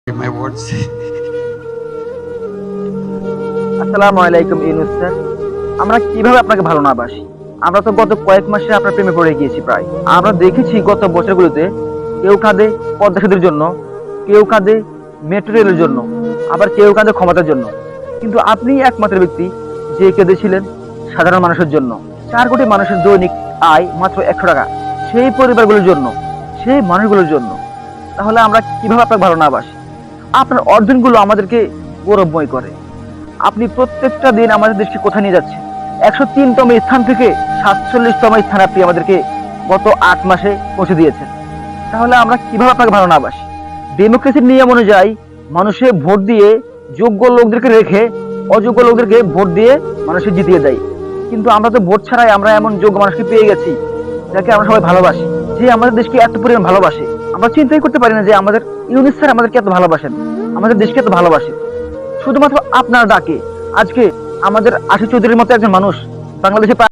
My words. আসসালামু আলাইকুম Yunus sir. আমরা কিভাবে আপনাকে ভালো না বাসি? আমরা তো গত কয়েক মাসে আপনার প্রেমে পড়ে গিয়েছি প্রায়। আমরা দেখেছি গত বছরগুলোতে কেউ কাঁদে পদ্মা সেতুর জন্য, কেউ কাঁদে মেট্রো রেলের জন্য, আবার কেউ কাঁদে ক্ষমতার জন্য। কিন্তু আপনি একমাত্র ব্যক্তি যে কেঁদেছিলেন সাধারণ মানুষের জন্য। 4 কোটি মানুষের দৈনিক আয় মাত্র 100 টাকা, সেই পরিবারগুলোর জন্য, সেই মানুষগুলোর জন্য। তাহলে আমরা কিভাবে আপনাকে ভালো না বাসি? আপনার অর্জনগুলো আমাদেরকে গৌরবময় করে। আপনি প্রত্যেকটা দিন আমাদের দেশকে কোথায় নিয়ে যাচ্ছেন? 103তম স্থান থেকে 47তম স্থানে আপনি আমাদেরকে গত 8 মাসে পৌঁছে দিয়েছেন। তাহলে আমরা কিভাবে আপনাকে ভালো না বাসি? ডেমোক্রেসির নিয়ম অনুযায়ী মানুষে ভোট দিয়ে যোগ্য লোকদেরকে রেখে অযোগ্য লোকদেরকে ভোট দিয়ে মানুষে জিতিয়ে দেয়। কিন্তু আমরা তো ভোট ছাড়াই আমরা এমন যোগ্য মানুষকে পেয়ে গেছি যাকে আমরা সবাই ভালোবাসি, যে আমাদের দেশকে এত পরিমাণ ভালোবাসে। আমরা চিন্তাই করতে পারি না যে আমাদের ইউনুস স্যার আমাদেরকে এত ভালোবাসেন, আমাদের দেশকে এত ভালোবাসেন। শুধুমাত্র আপনার ডাকে আজকে আমাদের আশিক চৌধুরীর মতো একজন মানুষ বাংলাদেশে